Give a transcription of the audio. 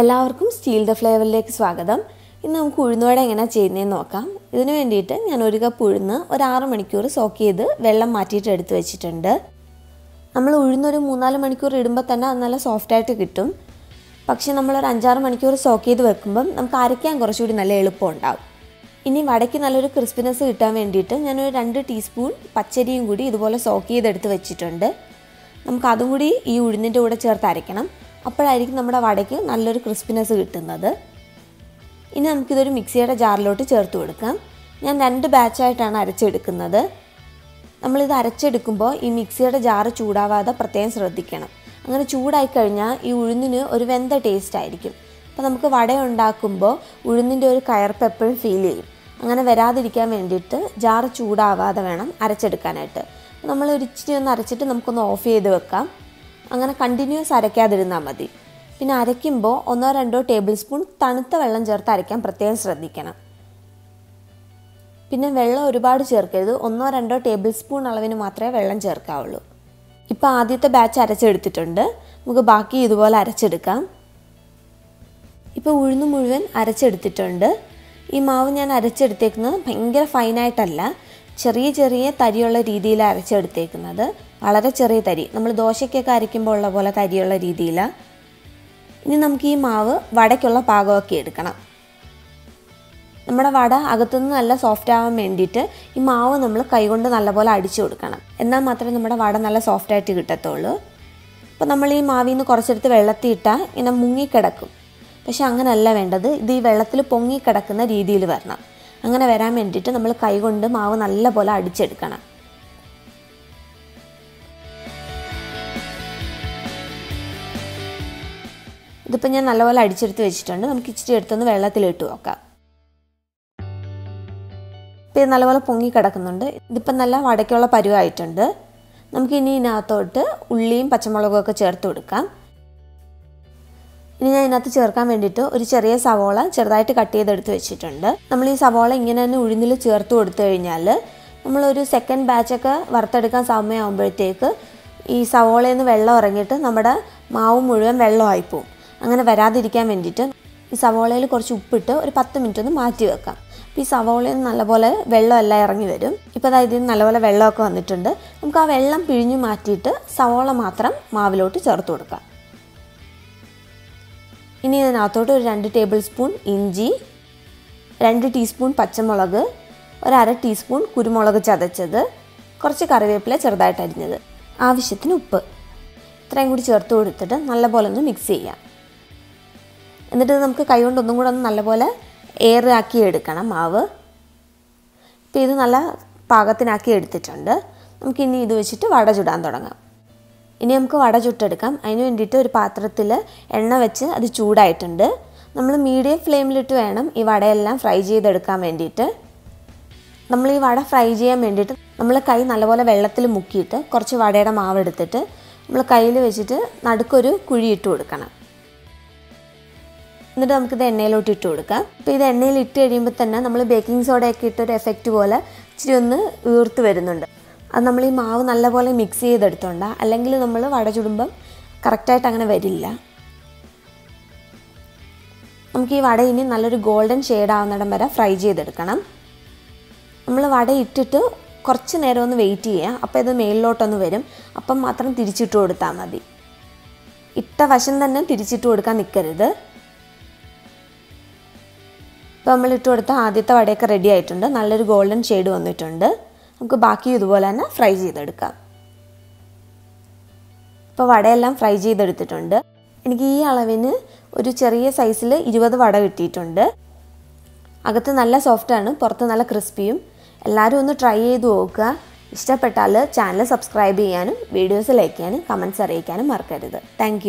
എല്ലാവർക്കും steel the ഫ്ലേവറിലേക്ക് സ്വാഗതം. ഇന്ന് നമുക്ക് ഉഴുന്നുവട എങ്ങനെ ചെയ്യുന്നതെന്ന് നോക്കാം. ഇതിനു വേണ്ടിയിട്ട് ഞാൻ ഒരു കപ്പ് ഉഴുന്ന് ഒരു 6 മണിക്കൂർ സോക്ക് ചെയ്ത് വെള്ളം മാറ്റിയിട്ട് എടുത്ത് വെച്ചിട്ടുണ്ട്. നമ്മൾ ഉഴുന്നൊരു 3-4 മണിക്കൂർ ഇടുമ്പോൾ തന്നെ അത് നല്ല സോഫ്റ്റായിട്ട് കിട്ടും. പക്ഷേ നമ്മളൊരു 5-6 മണിക്കൂർ സോക്ക് ചെയ്ത് വെക്കുമ്പം നമുക്ക് അരയ്ക്കാൻ കുറച്ചുകൂടി നല്ല എളുപ്പമുണ്ടാവും. ഇനി വടയ്ക്ക് നല്ലൊരു ക്രിസ്പിനെസ് കിട്ടാൻ വേണ്ടിയിട്ട് ഞാനൊരു 2 ടീസ്പൂൺ പച്ചരിയും കൂടി ഇതുപോലെ സോക്ക് ചെയ്തെടുത്ത് വെച്ചിട്ടുണ്ട്. നമുക്കതും കൂടി ഈ ഉഴുന്നിൻ്റെ കൂടെ ചേർത്ത് അരയ്ക്കണം. അപ്പോഴായിരിക്കും നമ്മുടെ വടയ്ക്ക് നല്ലൊരു ക്രിസ്പിനെസ് കിട്ടുന്നത്. ഇനി നമുക്കിതൊരു മിക്സിയുടെ ജാറിലോട്ട് ചേർത്ത് കൊടുക്കാം. ഞാൻ 2 ബാച്ചായിട്ടാണ് അരച്ചെടുക്കുന്നത്. നമ്മളിത് അരച്ചെടുക്കുമ്പോൾ ഈ മിക്സിയുടെ ജാറ് ചൂടാവാതെ പ്രത്യേകം ശ്രദ്ധിക്കണം. അങ്ങനെ ചൂടായി കഴിഞ്ഞാൽ ഈ ഉഴുന്നിന് ഒരു വെന്ത ടേസ്റ്റ് ആയിരിക്കും. അപ്പോൾ നമുക്ക് വട ഉണ്ടാക്കുമ്പോൾ ഉഴുന്നിൻ്റെ ഒരു കയർപ്പ് എപ്പോഴും ഫീൽ ചെയ്യും. അങ്ങനെ വരാതിരിക്കാൻ വേണ്ടിയിട്ട് ജാറ് ചൂടാവാതെ വേണം അരച്ചെടുക്കാനായിട്ട്. നമ്മൾ ഒരു ഇച്ചിരി ഒന്ന് അരച്ചിട്ട് നമുക്കൊന്ന് ഓഫ് ചെയ്ത് വെക്കാം. അങ്ങനെ കണ്ടിന്യൂസ് അരയ്ക്കാതിരുന്നാൽ മതി. പിന്നെ അരയ്ക്കുമ്പോൾ 1-2 ടേബിൾ സ്പൂൺ തണുത്ത വെള്ളം ചേർത്ത് അരയ്ക്കാൻ പ്രത്യേകം ശ്രദ്ധിക്കണം. പിന്നെ വെള്ളം ഒരുപാട് ചേർക്കരുത്. 1-2 ടേബിൾ സ്പൂൺ അളവിന് മാത്രമേ വെള്ളം ചേർക്കാവുള്ളൂ. ഇപ്പോൾ ആദ്യത്തെ ബാച്ച് അരച്ചെടുത്തിട്ടുണ്ട്. നമുക്ക് ബാക്കി ഇതുപോലെ അരച്ചെടുക്കാം. ഇപ്പോൾ ഉഴുന്ന് മുഴുവൻ അരച്ചെടുത്തിട്ടുണ്ട്. ഈ മാവ് ഞാൻ അരച്ചെടുത്തേക്കുന്നത് ഭയങ്കര ഫൈനായിട്ടല്ല, ചെറിയ ചെറിയ തരിയുള്ള രീതിയിൽ അരച്ചെടുത്തേക്കുന്നത്. വളരെ ചെറിയ തരി, നമ്മൾ ദോശയ്ക്കൊക്കെ അരയ്ക്കുമ്പോൾ ഉള്ള പോലെ തരിയുള്ള രീതിയിലാണ്. ഇനി നമുക്ക് ഈ മാവ് വടയ്ക്കുള്ള പാകമൊക്കെ എടുക്കണം. നമ്മുടെ വട അകത്തുനിന്ന് നല്ല സോഫ്റ്റ് ആവാൻ വേണ്ടിയിട്ട് ഈ മാവ് നമ്മൾ കൈകൊണ്ട് നല്ലപോലെ അടിച്ചു കൊടുക്കണം. എന്നാൽ മാത്രമേ നമ്മുടെ വട നല്ല സോഫ്റ്റായിട്ട് കിട്ടത്തുള്ളൂ. അപ്പോൾ നമ്മൾ ഈ മാവിൽ നിന്ന് കുറച്ചെടുത്ത് വെള്ളത്തിൽ ഇട്ടാൽ ഇങ്ങനെ മുങ്ങിക്കിടക്കും. പക്ഷെ അങ്ങനെയല്ല വേണ്ടത്. ഇത് ഈ വെള്ളത്തിൽ പൊങ്ങിക്കിടക്കുന്ന രീതിയിൽ വരണം. അങ്ങനെ വരാൻ വേണ്ടിയിട്ട് നമ്മൾ കൈകൊണ്ട് മാവ് നല്ലപോലെ അടിച്ചെടുക്കണം. ഇതിപ്പോൾ ഞാൻ നല്ലപോലെ അടിച്ചെടുത്ത് വെച്ചിട്ടുണ്ട്. നമുക്ക് ഇച്ചിരി എടുത്തൊന്ന് വെള്ളത്തിലിട്ട് നോക്കാം. ഇപ്പോൾ ഇത് നല്ലപോലെ പൊങ്ങി കിടക്കുന്നുണ്ട്. ഇതിപ്പോൾ നല്ല വടയ്ക്കുള്ള പരുവായിട്ടുണ്ട്. നമുക്കിനി ഇതിനകത്തോട്ട് ഉള്ളിയും പച്ചമുളകും ഒക്കെ ചേർത്ത് കൊടുക്കാം. ഇനി ഞാൻ ഇതിനകത്ത് ചേർക്കാൻ വേണ്ടിയിട്ട് ഒരു ചെറിയ സവോള ചെറുതായിട്ട് കട്ട് ചെയ്തെടുത്ത് വെച്ചിട്ടുണ്ട്. നമ്മൾ ഈ സവോള ഇങ്ങനെ തന്നെ ഉഴുന്നിൽ ചേർത്ത് കൊടുത്തു കഴിഞ്ഞാൽ നമ്മളൊരു സെക്കൻഡ് ബാച്ചൊക്കെ വറുത്തെടുക്കാൻ സമയമാകുമ്പോഴത്തേക്ക് ഈ സവോളയിൽ നിന്ന് വെള്ളം ഇറങ്ങിയിട്ട് നമ്മുടെ മാവ് മുഴുവൻ വെള്ളമായി പോവും. അങ്ങനെ വരാതിരിക്കാൻ വേണ്ടിയിട്ട് ഈ സവോളയിൽ കുറച്ച് ഉപ്പിട്ട് ഒരു 10 മിനിറ്റ് ഒന്ന് മാറ്റി വെക്കാം. അപ്പോൾ ഈ സവോളയിൽ നിന്ന് നല്ലപോലെ വെള്ളമെല്ലാം ഇറങ്ങി വരും. ഇപ്പോൾ അതായത് ഇതിന് നല്ലപോലെ വെള്ളമൊക്കെ വന്നിട്ടുണ്ട്. നമുക്ക് ആ വെള്ളം പിഴിഞ്ഞു മാറ്റിയിട്ട് സവോള മാത്രം മാവിലോട്ട് ചേർത്ത് കൊടുക്കാം. ഇനി ഇതിനകത്തോട്ട് ഒരു 2 ടേബിൾ സ്പൂൺ ഇഞ്ചി, 2 ടീസ്പൂൺ പച്ചമുളക്, ഒരു 1/2 ടീസ്പൂൺ കുരുമുളക് ചതച്ചത്, കുറച്ച് കറിവേപ്പില ചെറുതായിട്ട് അരിഞ്ഞത്, ആവശ്യത്തിന് ഉപ്പ്, ഇത്രയും കൂടി ചേർത്ത് കൊടുത്തിട്ട് നല്ലപോലെ ഒന്ന് മിക്സ് ചെയ്യാം. എന്നിട്ട് നമുക്ക് കൈകൊണ്ട് ഒന്നും കൂടെ ഒന്ന് നല്ലപോലെ എയർ ആക്കി എടുക്കണം മാവ്. ഇപ്പോൾ ഇത് നല്ല പാകത്തിനാക്കി എടുത്തിട്ടുണ്ട്. നമുക്കിനി ഇത് വെച്ചിട്ട് വട ചുടാൻ തുടങ്ങാം. ഇനി നമുക്ക് വട ചുട്ടെടുക്കാം. അതിന് വേണ്ടിയിട്ട് ഒരു പാത്രത്തിൽ എണ്ണ വെച്ച് അത് ചൂടായിട്ടുണ്ട്. നമ്മൾ മീഡിയം ഫ്ലെയിമിലിട്ട് വേണം ഈ വടയെല്ലാം ഫ്രൈ ചെയ്തെടുക്കാൻ വേണ്ടിയിട്ട്. നമ്മൾ ഈ വട ഫ്രൈ ചെയ്യാൻ വേണ്ടിയിട്ട് നമ്മൾ കൈ നല്ലപോലെ വെള്ളത്തിൽ മുക്കിയിട്ട് കുറച്ച് വടയുടെ മാവ് എടുത്തിട്ട് നമ്മൾ കയ്യിൽ വെച്ചിട്ട് നടുക്കൊരു കുഴി ഇട്ട് കൊടുക്കണം. എന്നിട്ട് നമുക്കിത് എണ്ണയിലോട്ട് ഇട്ട് കൊടുക്കാം. അപ്പോൾ ഇത് എണ്ണയിൽ ഇട്ട് കഴിയുമ്പോൾ തന്നെ നമ്മൾ ബേക്കിംഗ് സോഡയൊക്കെ ഇട്ടൊരു എഫക്റ്റ് പോലെ ഇച്ചിരി ഒന്ന് വീർത്ത് വരുന്നുണ്ട്. അത് നമ്മൾ ഈ മാവ് നല്ലപോലെ മിക്സ് ചെയ്തെടുത്തോണ്ട, അല്ലെങ്കിൽ നമ്മൾ വട ചുടുമ്പം കറക്റ്റായിട്ട് അങ്ങനെ വരില്ല. നമുക്ക് ഈ വട ഇനി നല്ലൊരു ഗോൾഡൻ ഷെയ്ഡ് ആവുന്നിടം വരെ ഫ്രൈ ചെയ്തെടുക്കണം. നമ്മൾ വട ഇട്ടിട്ട് കുറച്ച് നേരം ഒന്ന് വെയിറ്റ് ചെയ്യുക. അപ്പോൾ ഇത് മേലിലോട്ടൊന്ന് വരും. അപ്പം മാത്രം തിരിച്ചിട്ട് കൊടുത്താൽ മതി. ഇട്ട വശം തന്നെ തിരിച്ചിട്ട് കൊടുക്കാൻ നിൽക്കരുത്. ഇപ്പോൾ നമ്മൾ ഇട്ട് കൊടുത്ത ആദ്യത്തെ വടയൊക്കെ റെഡി ആയിട്ടുണ്ട്. നല്ലൊരു ഗോൾഡൻ ഷെയ്ഡ് വന്നിട്ടുണ്ട്. നമുക്ക് ബാക്കി ഇതുപോലെ തന്നെ ഫ്രൈ ചെയ്തെടുക്കാം. ഇപ്പോൾ വടയെല്ലാം ഫ്രൈ ചെയ്തെടുത്തിട്ടുണ്ട്. എനിക്ക് ഈ അളവിന് ഒരു ചെറിയ സൈസിൽ 20 വട കിട്ടിയിട്ടുണ്ട്. അകത്ത് നല്ല സോഫ്റ്റാണ്, പുറത്ത് നല്ല ക്രിസ്പിയും. എല്ലാവരും ഒന്ന് ട്രൈ ചെയ്ത് നോക്കുക. ഇഷ്ടപ്പെട്ടാൽ ചാനൽ സബ്സ്ക്രൈബ് ചെയ്യാനും വീഡിയോസ് ലൈക്ക് ചെയ്യാനും കമൻറ്റ്സ് അറിയിക്കാനും മറക്കരുത്. താങ്ക്